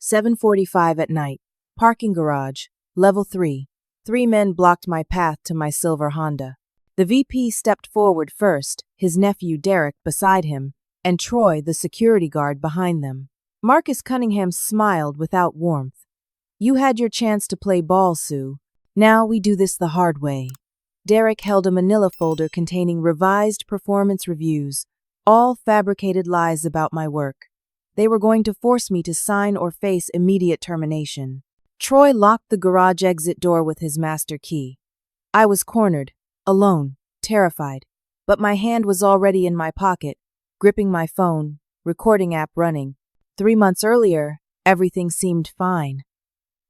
7:45 at night. Parking garage. Level 3. 3 men blocked my path to my silver Honda. The VP stepped forward first, his nephew Derek beside him, and Troy, the security guard, behind them. Marcus Cunningham smiled without warmth. You had your chance to play ball, Sue. Now we do this the hard way. Derek held a manila folder containing revised performance reviews, all fabricated lies about my work. They were going to force me to sign or face immediate termination. Troy locked the garage exit door with his master key. I was cornered, alone, terrified, but my hand was already in my pocket, gripping my phone, recording app running. 3 months earlier, everything seemed fine.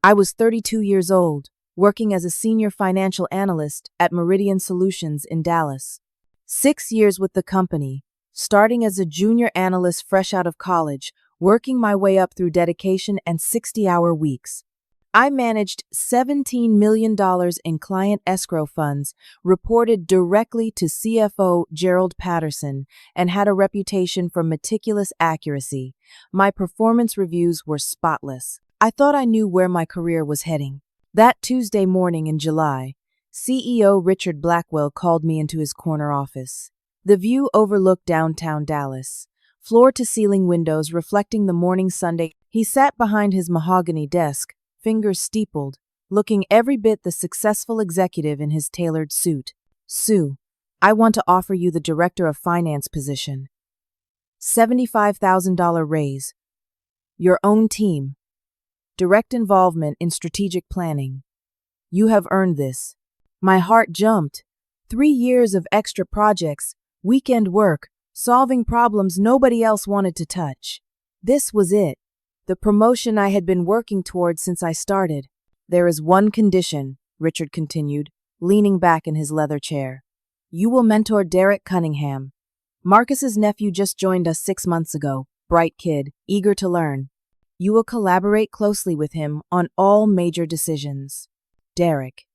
I was 32 years old, working as a senior financial analyst at Meridian Solutions in Dallas. 6 years with the company, starting as a junior analyst fresh out of college, working my way up through dedication and 60-hour weeks. I managed $17 million in client escrow funds, reported directly to CFO Gerald Patterson, and had a reputation for meticulous accuracy. My performance reviews were spotless. I thought I knew where my career was heading. That Tuesday morning in July, CEO Richard Blackwell called me into his corner office. The view overlooked downtown Dallas, floor-to-ceiling windows reflecting the morning Sunday. He sat behind his mahogany desk, fingers steepled, looking every bit the successful executive in his tailored suit. Sue, I want to offer you the Director of Finance position. $75,000 raise. Your own team. Direct involvement in strategic planning. You have earned this. My heart jumped. 3 years of extra projects, weekend work, solving problems nobody else wanted to touch. This was it. The promotion I had been working toward since I started. There is one condition, Richard continued, leaning back in his leather chair. You will mentor Derek Cunningham. Marcus's nephew just joined us 6 months ago, bright kid, eager to learn. You will collaborate closely with him on all major decisions. Derek.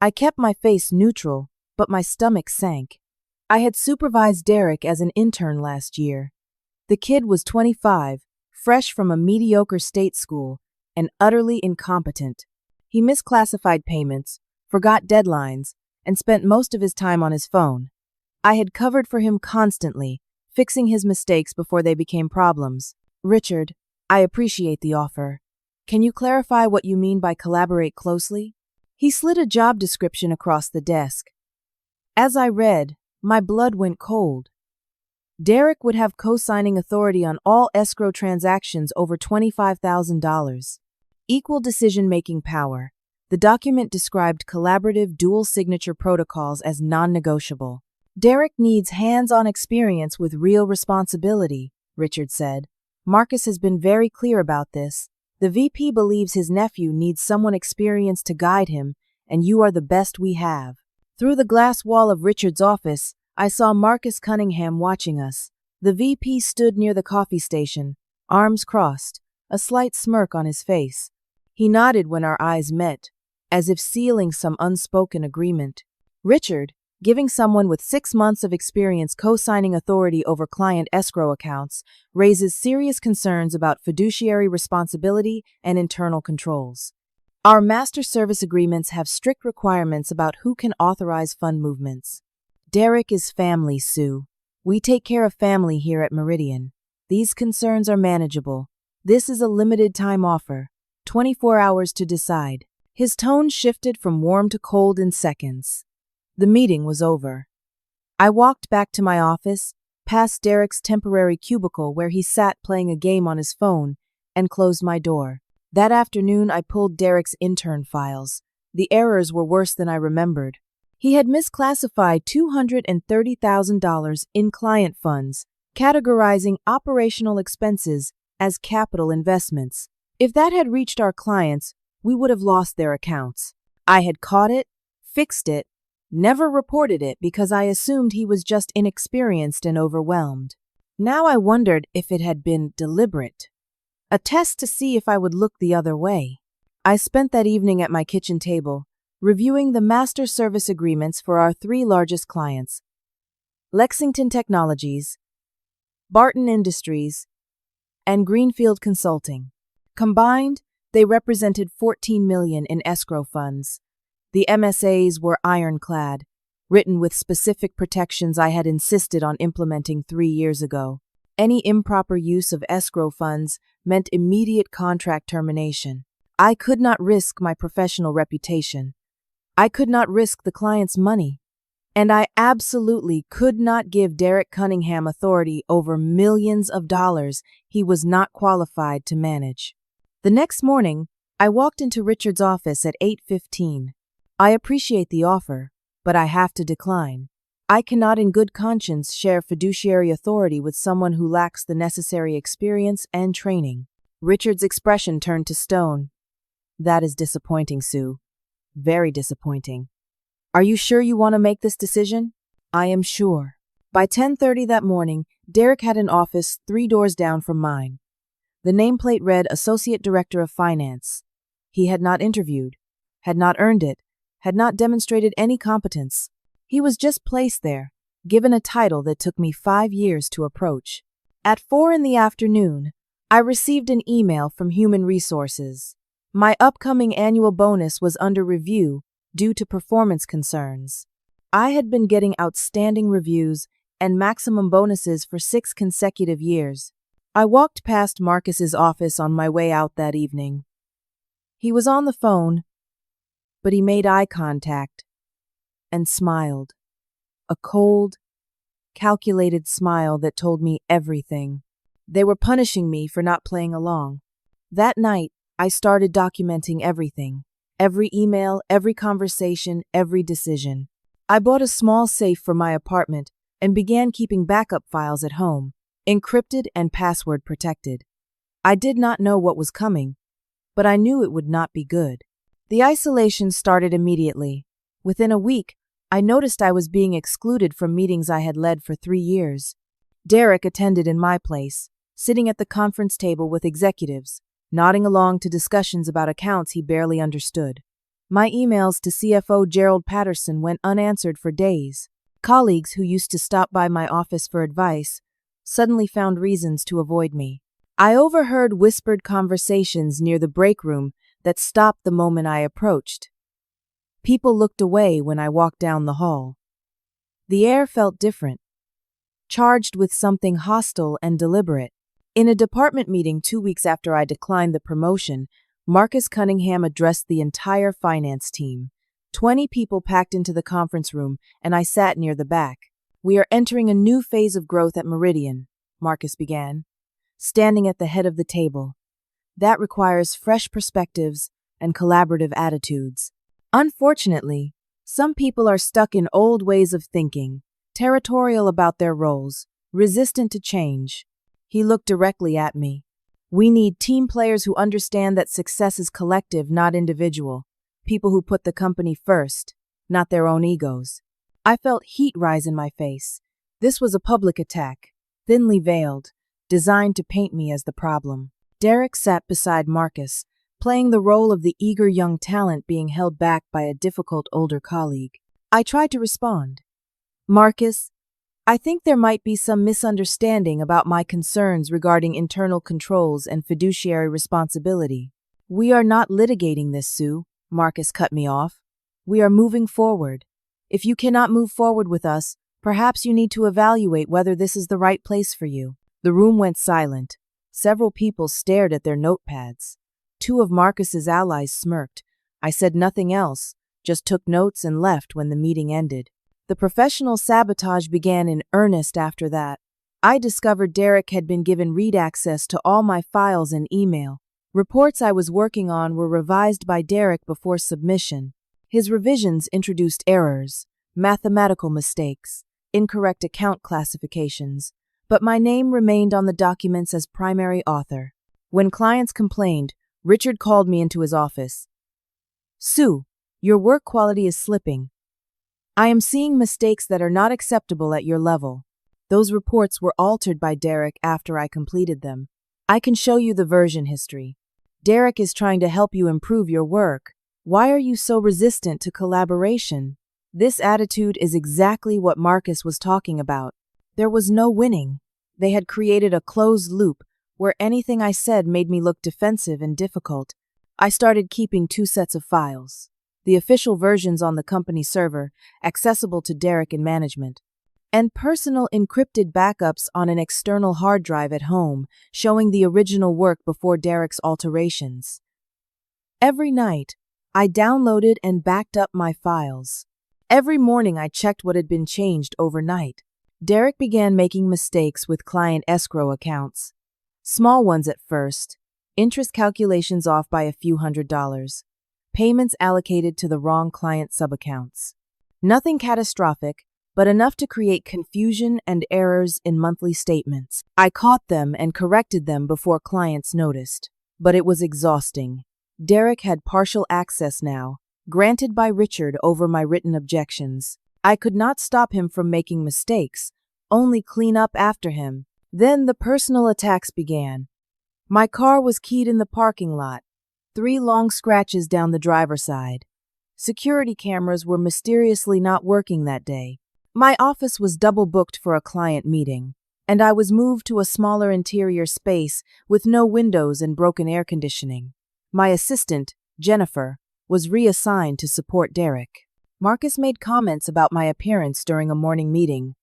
I kept my face neutral, but my stomach sank. I had supervised Derek as an intern last year. The kid was 25, fresh from a mediocre state school, and utterly incompetent. He misclassified payments, forgot deadlines, and spent most of his time on his phone. I had covered for him constantly, fixing his mistakes before they became problems. Richard, I appreciate the offer. Can you clarify what you mean by collaborate closely? He slid a job description across the desk. As I read, my blood went cold. Derek would have co-signing authority on all escrow transactions over $25,000. Equal decision-making power. The document described collaborative dual signature protocols as non-negotiable. Derek needs hands-on experience with real responsibility, Richard said. Marcus has been very clear about this. The VP believes his nephew needs someone experienced to guide him, and you are the best we have. Through the glass wall of Richard's office, I saw Marcus Cunningham watching us. The VP stood near the coffee station, arms crossed, a slight smirk on his face. He nodded when our eyes met, as if sealing some unspoken agreement. Richard, giving someone with 6 months of experience co-signing authority over client escrow accounts, raises serious concerns about fiduciary responsibility and internal controls. Our master service agreements have strict requirements about who can authorize fund movements. Derek is family, Sue. We take care of family here at Meridian. These concerns are manageable. This is a limited time offer. 24 hours to decide. His tone shifted from warm to cold in seconds. The meeting was over. I walked back to my office, past Derek's temporary cubicle where he sat playing a game on his phone, and closed my door. That afternoon, I pulled Derek's intern files. The errors were worse than I remembered. He had misclassified $230,000 in client funds, categorizing operational expenses as capital investments. If that had reached our clients, we would have lost their accounts. I had caught it, fixed it, never reported it because I assumed he was just inexperienced and overwhelmed. Now I wondered if it had been deliberate. A test to see if I would look the other way. I spent that evening at my kitchen table, reviewing the master service agreements for our 3 largest clients: Lexington Technologies, Barton Industries, and Greenfield Consulting. Combined, they represented 14 million in escrow funds. The MSAs were ironclad, written with specific protections I had insisted on implementing 3 years ago. Any improper use of escrow funds meant immediate contract termination. I could not risk my professional reputation. I could not risk the client's money. And I absolutely could not give Derek Cunningham authority over millions of dollars he was not qualified to manage. The next morning, I walked into Richard's office at 8:15. I appreciate the offer, but I have to decline. I cannot in good conscience share fiduciary authority with someone who lacks the necessary experience and training. Richard's expression turned to stone. That is disappointing, Sue. Very disappointing. Are you sure you want to make this decision? I am sure. By 10:30 that morning, Derek had an office 3 doors down from mine. The nameplate read Associate Director of Finance. He had not interviewed, had not earned it, had not demonstrated any competence. He was just placed there, given a title that took me 5 years to approach. At 4 in the afternoon, I received an email from Human Resources. My upcoming annual bonus was under review due to performance concerns. I had been getting outstanding reviews and maximum bonuses for 6 consecutive years. I walked past Marcus's office on my way out that evening. He was on the phone, but he made eye contact and smiled. A cold, calculated smile that told me everything. They were punishing me for not playing along. That night, I started documenting everything. Every email, every conversation, every decision. I bought a small safe for my apartment and began keeping backup files at home, encrypted and password protected. I did not know what was coming, but I knew it would not be good. The isolation started immediately. Within a week, I noticed I was being excluded from meetings I had led for 3 years. Derek attended in my place, sitting at the conference table with executives, nodding along to discussions about accounts he barely understood. My emails to CFO Gerald Patterson went unanswered for days. Colleagues who used to stop by my office for advice suddenly found reasons to avoid me. I overheard whispered conversations near the break room that stopped the moment I approached. People looked away when I walked down the hall. The air felt different, charged with something hostile and deliberate. In a department meeting 2 weeks after I declined the promotion, Marcus Cunningham addressed the entire finance team. 20 people packed into the conference room, and I sat near the back. "We are entering a new phase of growth at Meridian," Marcus began, standing at the head of the table. "That requires fresh perspectives and collaborative attitudes. Unfortunately, some people are stuck in old ways of thinking, territorial about their roles, resistant to change." He looked directly at me. "We need team players who understand that success is collective, not individual. People who put the company first, not their own egos." I felt heat rise in my face. This was a public attack, thinly veiled, designed to paint me as the problem. Derek sat beside Marcus, playing the role of the eager young talent being held back by a difficult older colleague. I tried to respond. "Marcus, I think there might be some misunderstanding about my concerns regarding internal controls and fiduciary responsibility." "We are not litigating this, Sue," Marcus cut me off. "We are moving forward. If you cannot move forward with us, perhaps you need to evaluate whether this is the right place for you." The room went silent. Several people stared at their notepads. 2 of Marcus's allies smirked. I said nothing else, just took notes and left when the meeting ended. The professional sabotage began in earnest after that. I discovered Derek had been given read access to all my files and email. Reports I was working on were revised by Derek before submission. His revisions introduced errors, mathematical mistakes, incorrect account classifications, but my name remained on the documents as primary author. When clients complained, Richard called me into his office. "Sue, your work quality is slipping. I am seeing mistakes that are not acceptable at your level." Those reports were altered by Derek after I completed them. "I can show you the version history. Derek is trying to help you improve your work. Why are you so resistant to collaboration?" This attitude is exactly what Marcus was talking about. There was no winning. They had created a closed loop where anything I said made me look defensive and difficult. I started keeping 2 sets of files. The official versions on the company server, accessible to Derek and management, and personal encrypted backups on an external hard drive at home, showing the original work before Derek's alterations. Every night, I downloaded and backed up my files. Every morning I checked what had been changed overnight. Derek began making mistakes with client escrow accounts. Small ones at first, interest calculations off by a few $100s, payments allocated to the wrong client subaccounts. Nothing catastrophic, but enough to create confusion and errors in monthly statements. I caught them and corrected them before clients noticed. But it was exhausting. Derek had partial access now, granted by Richard over my written objections. I could not stop him from making mistakes, only clean up after him. Then the personal attacks began. My car was keyed in the parking lot, 3 long scratches down the driver's side. Security cameras were mysteriously not working that day. My office was double booked for a client meeting, and I was moved to a smaller interior space with no windows and broken air conditioning. My assistant, Jennifer, was reassigned to support Derek. Marcus made comments about my appearance during a morning meeting.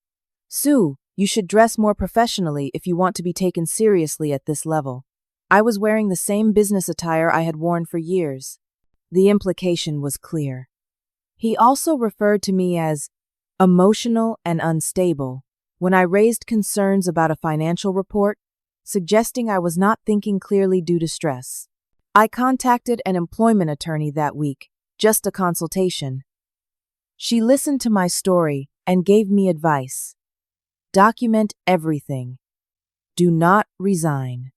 "Sue, you should dress more professionally if you want to be taken seriously at this level." I was wearing the same business attire I had worn for years. The implication was clear. He also referred to me as emotional and unstable when I raised concerns about a financial report, suggesting I was not thinking clearly due to stress. I contacted an employment attorney that week, just a consultation. She listened to my story and gave me advice. Document everything. Do not resign.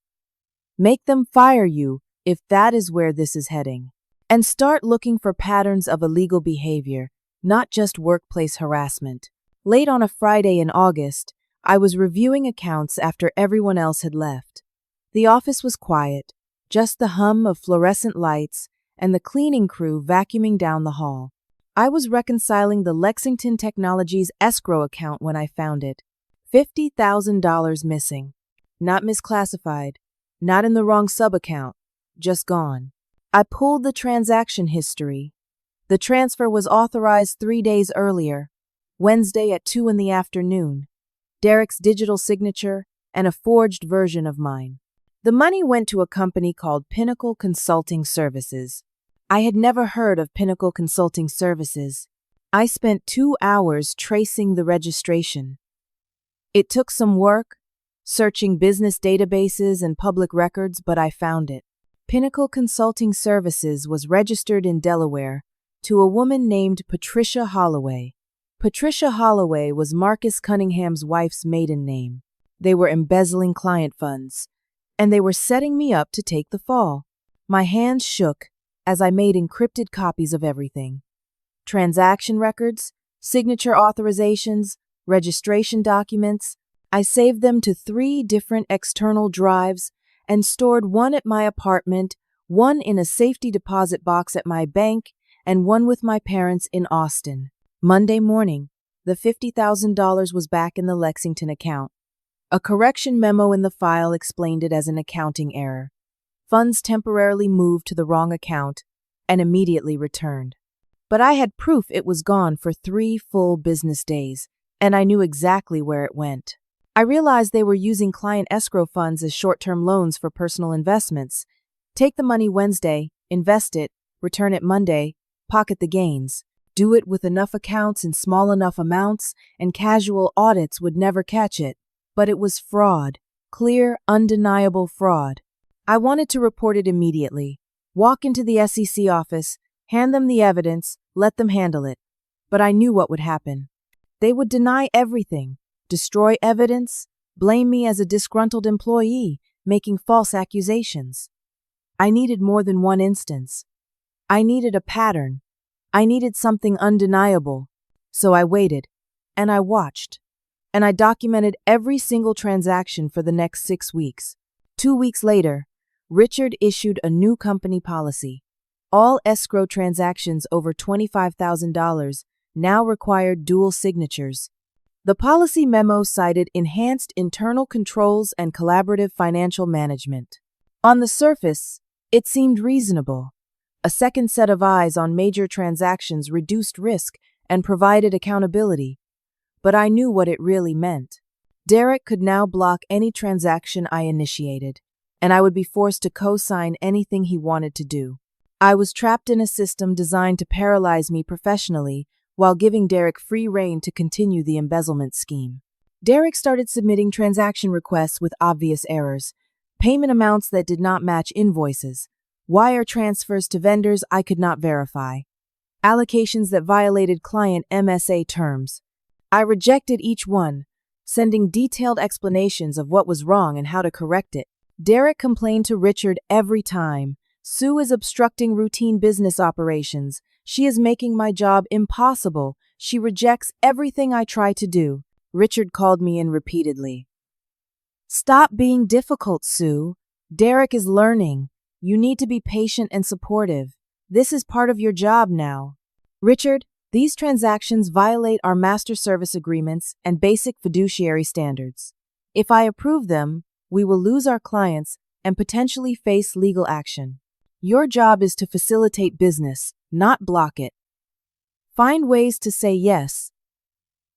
Make them fire you if that is where this is heading. And start looking for patterns of illegal behavior, not just workplace harassment. Late on a Friday in August, I was reviewing accounts after everyone else had left. The office was quiet, just the hum of fluorescent lights and the cleaning crew vacuuming down the hall. I was reconciling the Lexington Technologies escrow account when I found it. $50,000 missing. Not misclassified. Not in the wrong subaccount. Just gone. I pulled the transaction history. The transfer was authorized 3 days earlier, Wednesday at 2 in the afternoon. Derek's digital signature and a forged version of mine. The money went to a company called Pinnacle Consulting Services. I had never heard of Pinnacle Consulting Services. I spent 2 hours tracing the registration. It took some work, searching business databases and public records, but I found it. Pinnacle Consulting Services was registered in Delaware to a woman named Patricia Holloway. Patricia Holloway was Marcus Cunningham's wife's maiden name. They were embezzling client funds, and they were setting me up to take the fall. My hands shook as I made encrypted copies of everything. Transaction records, signature authorizations, registration documents. I saved them to 3 different external drives and stored one at my apartment, one in a safety deposit box at my bank, and one with my parents in Austin. Monday morning, the $50,000 was back in the Lexington account. A correction memo in the file explained it as an accounting error. Funds temporarily moved to the wrong account and immediately returned. But I had proof it was gone for 3 full business days, and I knew exactly where it went. I realized they were using client escrow funds as short-term loans for personal investments. Take the money Wednesday, invest it, return it Monday, pocket the gains. Do it with enough accounts in small enough amounts, and casual audits would never catch it. But it was fraud. Clear, undeniable fraud. I wanted to report it immediately. Walk into the SEC office, hand them the evidence, let them handle it. But I knew what would happen. They would deny everything, destroy evidence, blame me as a disgruntled employee, making false accusations. I needed more than one instance. I needed a pattern. I needed something undeniable. So I waited, and I watched, and I documented every single transaction for the next 6 weeks. 2 weeks later, Richard issued a new company policy. All escrow transactions over $25,000 now required dual signatures. The policy memo cited enhanced internal controls and collaborative financial management. On the surface, it seemed reasonable. A second set of eyes on major transactions reduced risk and provided accountability. But I knew what it really meant. Derek could now block any transaction I initiated, and I would be forced to co-sign anything he wanted to do. I was trapped in a system designed to paralyze me professionally while giving Derek free rein to continue the embezzlement scheme. Derek started submitting transaction requests with obvious errors, payment amounts that did not match invoices, wire transfers to vendors I could not verify, allocations that violated client MSA terms. I rejected each one, sending detailed explanations of what was wrong and how to correct it. Derek complained to Richard every time. "Sue is obstructing routine business operations. She is making my job impossible. She rejects everything I try to do." Richard called me in repeatedly. "Stop being difficult, Sue. Derek is learning. You need to be patient and supportive. This is part of your job now." "Richard, these transactions violate our master service agreements and basic fiduciary standards. If I approve them, we will lose our clients and potentially face legal action. Your job is to facilitate business, not block it. Find ways to say yes,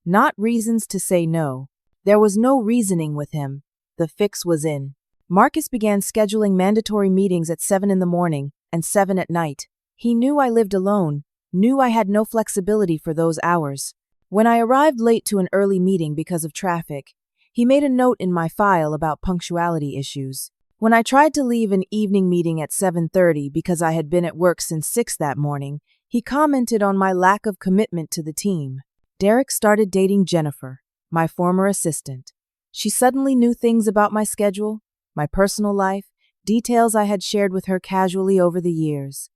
not reasons to say no." There was no reasoning with him. The fix was in. Marcus began scheduling mandatory meetings at 7 in the morning and 7 at night. He knew I lived alone, knew I had no flexibility for those hours. When I arrived late to an early meeting because of traffic, he made a note in my file about punctuality issues. When I tried to leave an evening meeting at 7:30 because I had been at work since 6 that morning, he commented on my lack of commitment to the team. Derek started dating Jennifer, my former assistant. She suddenly knew things about my schedule, my personal life, details I had shared with her casually over the years.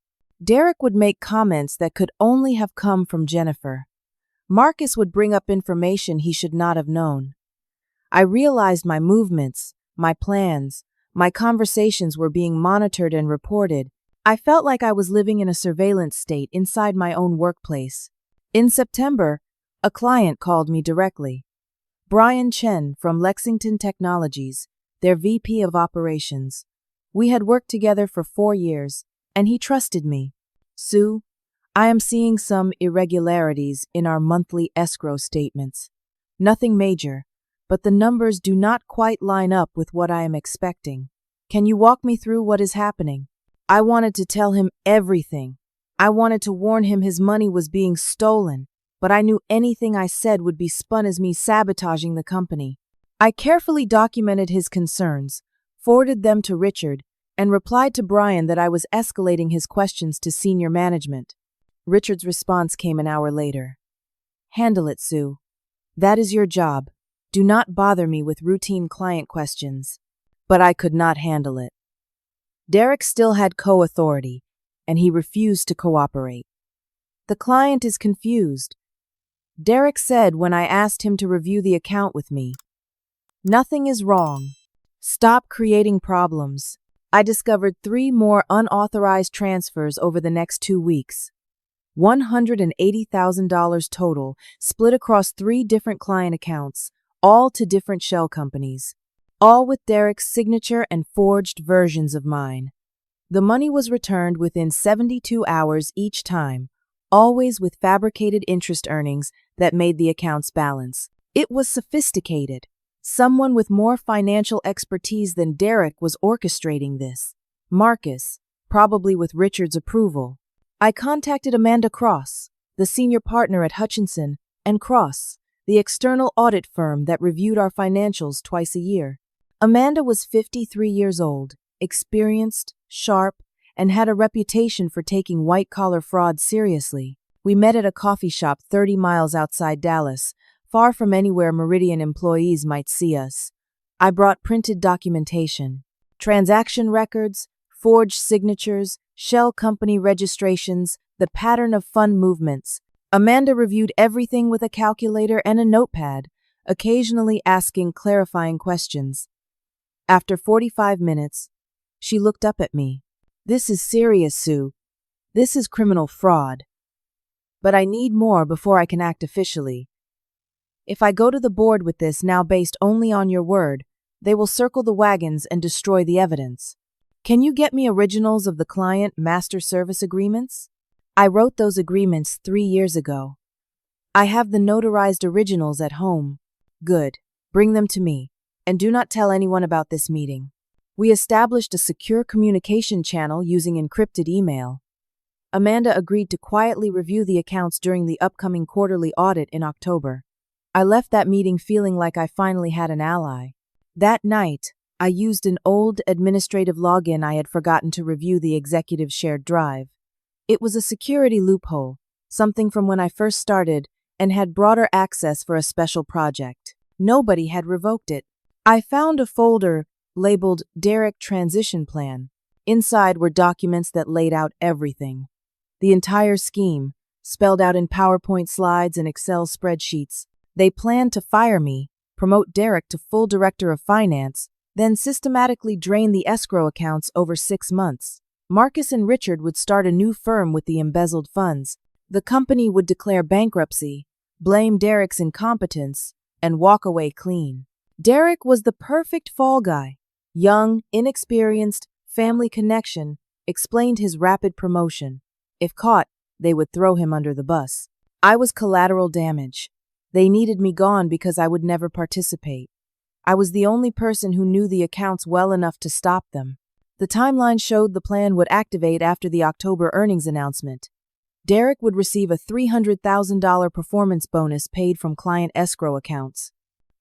Derek would make comments that could only have come from Jennifer. Marcus would bring up information he should not have known. I realized my movements, my plans, my conversations were being monitored and reported. I felt like I was living in a surveillance state inside my own workplace. In September, a client called me directly. Brian Chen from Lexington Technologies, their VP of Operations. We had worked together for 4 years, and he trusted me. "Sue, I am seeing some irregularities in our monthly escrow statements. Nothing major, but the numbers do not quite line up with what I am expecting. Can you walk me through what is happening?" I wanted to tell him everything. I wanted to warn him his money was being stolen, but I knew anything I said would be spun as me sabotaging the company. I carefully documented his concerns, forwarded them to Richard, and replied to Brian that I was escalating his questions to senior management. Richard's response came an hour later. "Handle it, Sue. That is your job. Do not bother me with routine client questions." But I could not handle it. Derek still had co-authority, and he refused to cooperate. "The client is confused," Derek said when I asked him to review the account with me. "Nothing is wrong. Stop creating problems." I discovered 3 more unauthorized transfers over the next 2 weeks. $180,000 total, split across 3 different client accounts, all to different shell companies, all with Derek's signature and forged versions of mine. The money was returned within 72 hours each time, always with fabricated interest earnings that made the accounts balance. It was sophisticated. Someone with more financial expertise than Derek was orchestrating this. Marcus, probably with Richard's approval. I contacted Amanda Cross, the senior partner at Hutchinson and Cross, the external audit firm that reviewed our financials twice a year. Amanda was 53 years old, experienced, sharp, and had a reputation for taking white-collar fraud seriously. We met at a coffee shop 30 miles outside Dallas, far from anywhere Meridian employees might see us. I brought printed documentation, transaction records, forged signatures, shell company registrations, the pattern of fund movements. Amanda reviewed everything with a calculator and a notepad, occasionally asking clarifying questions. After 45 minutes, she looked up at me. "This is serious, Sue. This is criminal fraud. But I need more before I can act officially." If I go to the board with this now based only on your word, they will circle the wagons and destroy the evidence. Can you get me originals of the client master service agreements? I wrote those agreements 3 years ago. I have the notarized originals at home. Good. Bring them to me. And do not tell anyone about this meeting. We established a secure communication channel using encrypted email. Amanda agreed to quietly review the accounts during the upcoming quarterly audit in October. I left that meeting feeling like I finally had an ally. That night, I used an old administrative login I had forgotten to review the executive shared drive. It was a security loophole, something from when I first started, and had broader access for a special project. Nobody had revoked it. I found a folder labeled Derek Transition Plan. Inside were documents that laid out everything. The entire scheme, spelled out in PowerPoint slides and Excel spreadsheets. They planned to fire me, promote Derek to full director of finance, then systematically drain the escrow accounts over 6 months. Marcus and Richard would start a new firm with the embezzled funds. The company would declare bankruptcy, blame Derek's incompetence, and walk away clean. Derek was the perfect fall guy. Young, inexperienced, family connection, explained his rapid promotion. If caught, they would throw him under the bus. I was collateral damage. They needed me gone because I would never participate. I was the only person who knew the accounts well enough to stop them. The timeline showed the plan would activate after the October earnings announcement. Derek would receive a $300,000 performance bonus paid from client escrow accounts.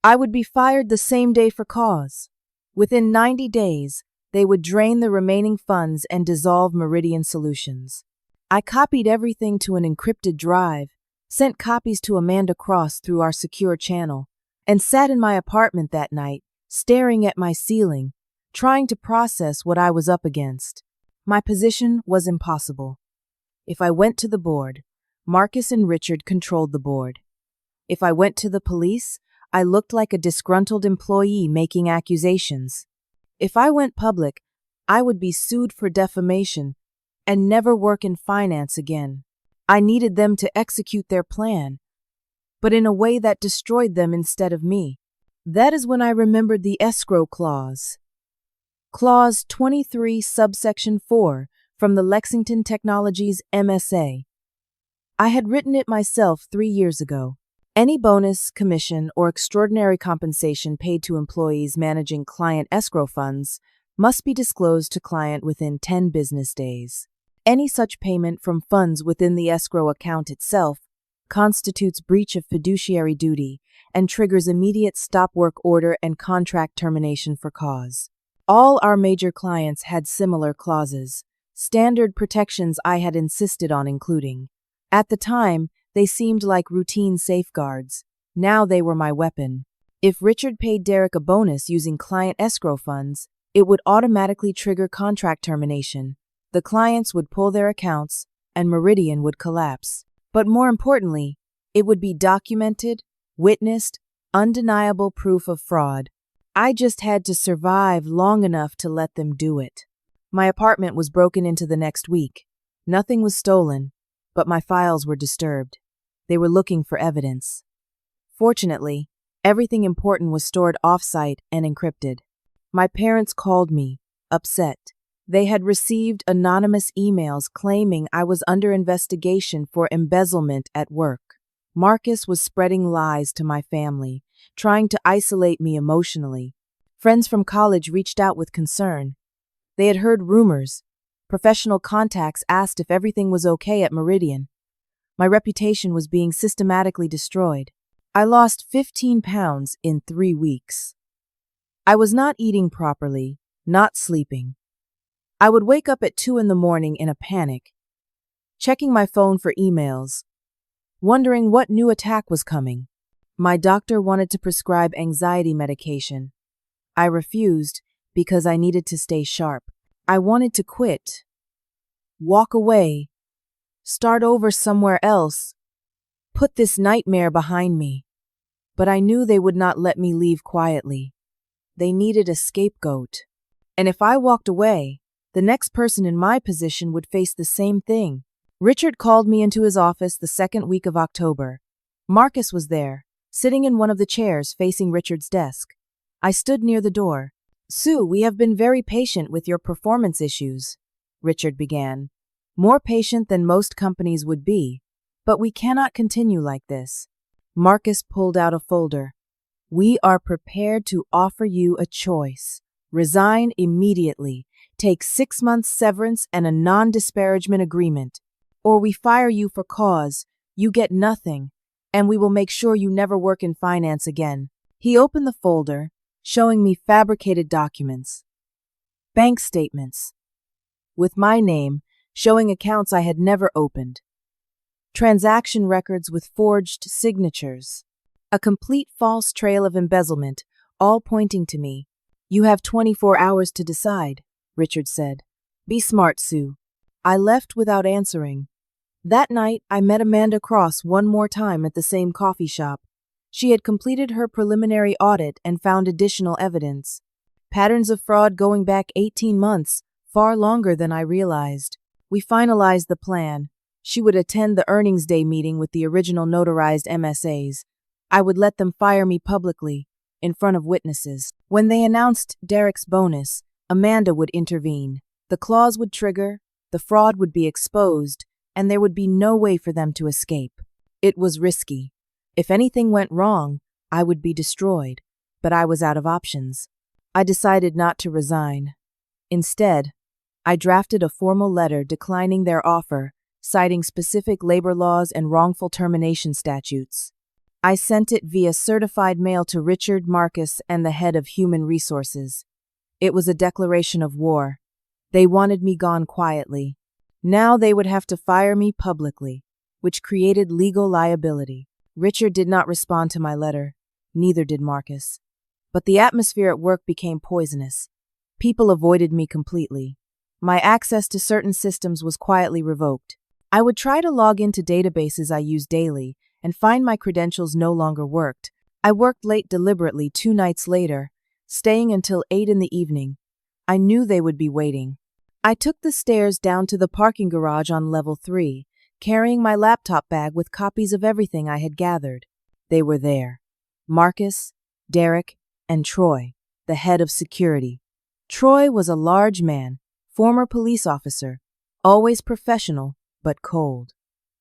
I would be fired the same day for cause. Within 90 days, they would drain the remaining funds and dissolve Meridian Solutions. I copied everything to an encrypted drive, sent copies to Amanda Cross through our secure channel, and sat in my apartment that night, staring at my ceiling, trying to process what I was up against. My position was impossible. If I went to the board, Marcus and Richard controlled the board. If I went to the police, I looked like a disgruntled employee making accusations. If I went public, I would be sued for defamation and never work in finance again. I needed them to execute their plan, but in a way that destroyed them instead of me. That is when I remembered the escrow clause. Clause 23, subsection 4, from the Lexington Technologies MSA. I had written it myself 3 years ago. Any bonus, commission, or extraordinary compensation paid to employees managing client escrow funds must be disclosed to client within 10 business days. Any such payment from funds within the escrow account itself constitutes breach of fiduciary duty and triggers immediate stop work order and contract termination for cause. All our major clients had similar clauses, standard protections I had insisted on including. At the time, they seemed like routine safeguards. Now they were my weapon. If Richard paid Derek a bonus using client escrow funds, it would automatically trigger contract termination. The clients would pull their accounts, and Meridian would collapse. But more importantly, it would be documented, witnessed, undeniable proof of fraud. I just had to survive long enough to let them do it. My apartment was broken into the next week. Nothing was stolen, but my files were disturbed. They were looking for evidence. Fortunately, everything important was stored off-site and encrypted. My parents called me, upset. They had received anonymous emails claiming I was under investigation for embezzlement at work. Marcus was spreading lies to my family, trying to isolate me emotionally. Friends from college reached out with concern. They had heard rumors. Professional contacts asked if everything was okay at Meridian. My reputation was being systematically destroyed. I lost 15 pounds in 3 weeks. I was not eating properly, not sleeping. I would wake up at 2 in the morning in a panic, checking my phone for emails, wondering what new attack was coming. My doctor wanted to prescribe anxiety medication. I refused because I needed to stay sharp. I wanted to quit, walk away, start over somewhere else, put this nightmare behind me. But I knew they would not let me leave quietly. They needed a scapegoat. And if I walked away, the next person in my position would face the same thing. Richard called me into his office the second week of October. Marcus was there, sitting in one of the chairs facing Richard's desk. I stood near the door. Sue, we have been very patient with your performance issues, Richard began. More patient than most companies would be, but we cannot continue like this. Marcus pulled out a folder. We are prepared to offer you a choice. Resign immediately, take 6 months severance and a non-disparagement agreement, or we fire you for cause, you get nothing, and we will make sure you never work in finance again. He opened the folder, showing me fabricated documents. Bank statements, with my name, showing accounts I had never opened. Transaction records with forged signatures. A complete false trail of embezzlement, all pointing to me. You have 24 hours to decide, Richard said. Be smart, Sue. I left without answering. That night, I met Amanda Cross one more time at the same coffee shop. She had completed her preliminary audit and found additional evidence. Patterns of fraud going back 18 months, far longer than I realized. We finalized the plan. She would attend the earnings day meeting with the original notarized MSAs. I would let them fire me publicly, in front of witnesses. When they announced Derek's bonus, Amanda would intervene. The clause would trigger, the fraud would be exposed, and there would be no way for them to escape. It was risky. If anything went wrong, I would be destroyed, but I was out of options. I decided not to resign. Instead, I drafted a formal letter declining their offer, citing specific labor laws and wrongful termination statutes. I sent it via certified mail to Richard, Marcus, and the head of human resources. It was a declaration of war. They wanted me gone quietly. Now they would have to fire me publicly, which created legal liability. Richard did not respond to my letter. Neither did Marcus. But the atmosphere at work became poisonous. People avoided me completely. My access to certain systems was quietly revoked. I would try to log into databases I use daily and find my credentials no longer worked. I worked late deliberately 2 nights later, staying until 8 in the evening. I knew they would be waiting. I took the stairs down to the parking garage on level 3, carrying my laptop bag with copies of everything I had gathered. They were there. Marcus, Derek, and Troy, the head of security. Troy was a large man, former police officer, always professional but cold.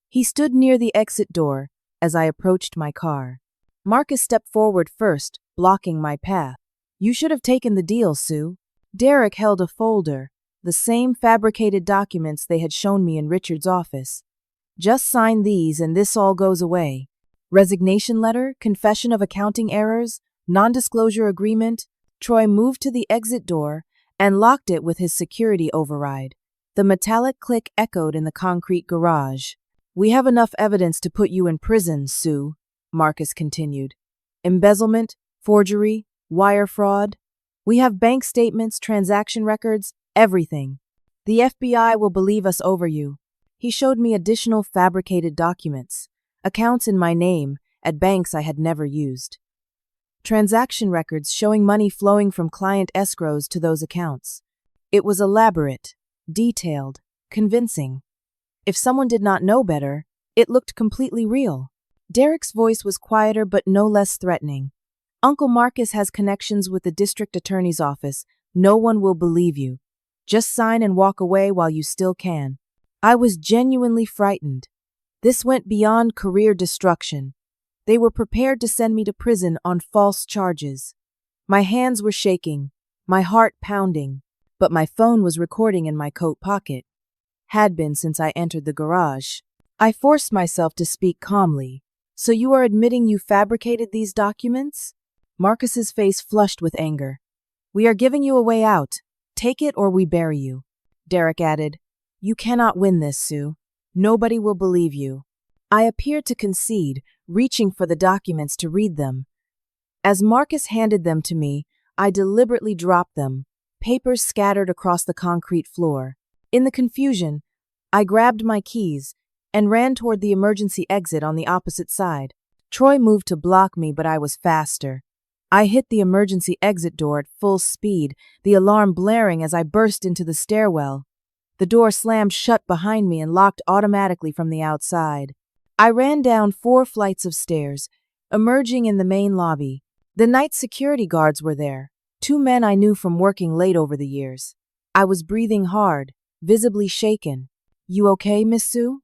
He stood near the exit door as I approached my car. Marcus stepped forward first, blocking my path. You should have taken the deal, Sue. Derek held a folder, the same fabricated documents they had shown me in Richard's office. Just sign these and this all goes away. Resignation letter, confession of accounting errors, non-disclosure agreement. Troy moved to the exit door and locked it with his security override. The metallic click echoed in the concrete garage. We have enough evidence to put you in prison, Sue, Marcus continued. Embezzlement, forgery, wire fraud. We have bank statements, transaction records, everything. The FBI will believe us over you. He showed me additional fabricated documents, accounts in my name at banks I had never used. Transaction records showing money flowing from client escrows to those accounts. It was elaborate, detailed, convincing. If someone did not know better, it looked completely real. Derek's voice was quieter but no less threatening. Uncle Marcus has connections with the district attorney's office. No one will believe you. Just sign and walk away while you still can. I was genuinely frightened. This went beyond career destruction. They were prepared to send me to prison on false charges. My hands were shaking, my heart pounding, but my phone was recording in my coat pocket. Had been since I entered the garage. I forced myself to speak calmly. So you are admitting you fabricated these documents? Marcus's face flushed with anger. We are giving you a way out. Take it or we bury you. Derek added, You cannot win this, Sue. Nobody will believe you. I appeared to concede, reaching for the documents to read them. As Marcus handed them to me, I deliberately dropped them, papers scattered across the concrete floor. In the confusion, I grabbed my keys and ran toward the emergency exit on the opposite side. Troy moved to block me, but I was faster. I hit the emergency exit door at full speed, the alarm blaring as I burst into the stairwell. The door slammed shut behind me and locked automatically from the outside. I ran down 4 flights of stairs, Emerging in the main lobby, the night security guards were there, two men I knew from working late over the years. I was breathing hard, visibly shaken. "You okay, Miss Sue?"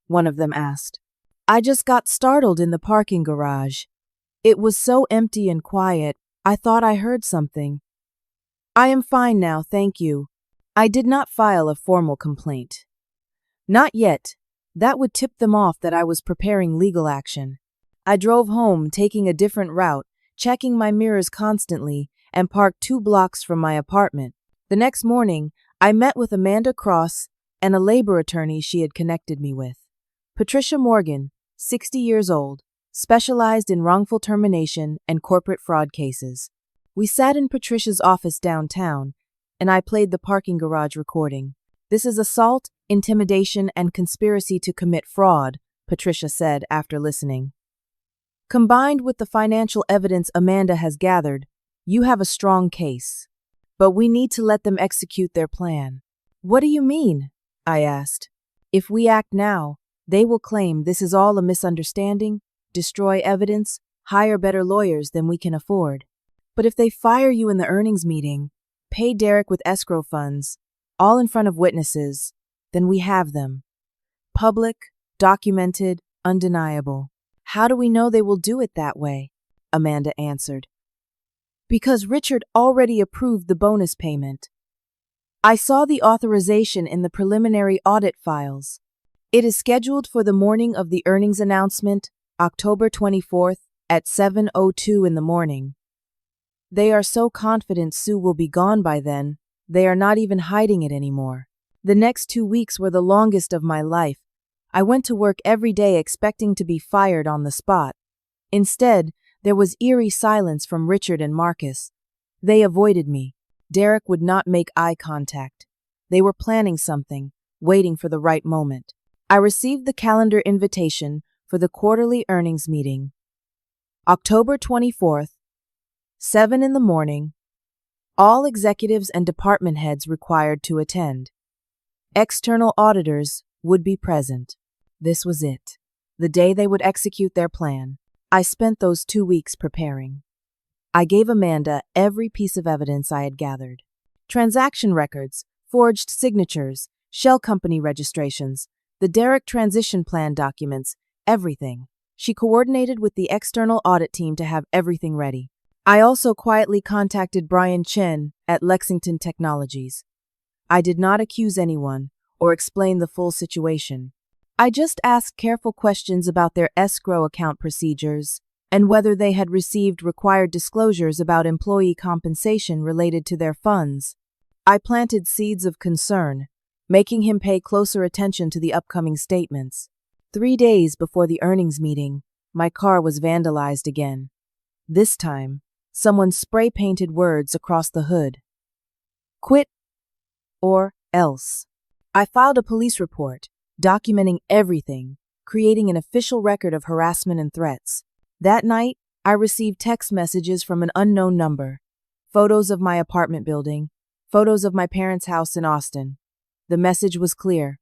one of them asked. "I just got startled in the parking garage. It was so empty and quiet, I thought I heard something." "I am fine now, thank you." I did not file a formal complaint. Not yet. That would tip them off that I was preparing legal action. I drove home, taking a different route, checking my mirrors constantly, and parked 2 blocks from my apartment. The next morning, I met with Amanda Cross and a labor attorney she had connected me with. Patricia Morgan, 60 years old, specialized in wrongful termination and corporate fraud cases. We sat in Patricia's office downtown, and I played the parking garage recording. "This is assault, intimidation, and conspiracy to commit fraud," Patricia said after listening. "Combined with the financial evidence Amanda has gathered, you have a strong case. But we need to let them execute their plan." "What do you mean?" I asked. "If we act now, they will claim this is all a misunderstanding, destroy evidence, hire better lawyers than we can afford. But if they fire you in the earnings meeting, pay Derek with escrow funds, all in front of witnesses, then we have them. Public, documented, undeniable." "How do we know they will do it that way?" Amanda answered. "Because Richard already approved the bonus payment. I saw the authorization in the preliminary audit files. It is scheduled for the morning of the earnings announcement, October 24th, at 7:02 in the morning. They are so confident Sue will be gone by then, they are not even hiding it anymore. The next 2 weeks were the longest of my life. I went to work every day expecting to be fired on the spot. Instead, there was eerie silence from Richard and Marcus. They avoided me. Derek would not make eye contact. They were planning something, waiting for the right moment. I received the calendar invitation for the quarterly earnings meeting. October 24th, 7 in the morning. All executives and department heads required to attend. External auditors would be present. This was it, the day they would execute their plan. I spent those 2 weeks preparing. I gave Amanda every piece of evidence I had gathered. Transaction records, forged signatures, shell company registrations, the Derek transition plan documents, everything. She coordinated with the external audit team to have everything ready. I also quietly contacted Brian Chen at Lexington Technologies. I did not accuse anyone or explain the full situation. I just asked careful questions about their escrow account procedures and whether they had received required disclosures about employee compensation related to their funds. I planted seeds of concern, making him pay closer attention to the upcoming statements. 3 days before the earnings meeting, my car was vandalized again. This time, someone spray-painted words across the hood. "Quit or else." I filed a police report, documenting everything, creating an official record of harassment and threats. That night, I received text messages from an unknown number, photos of my apartment building, photos of my parents' house in Austin. The message was clear: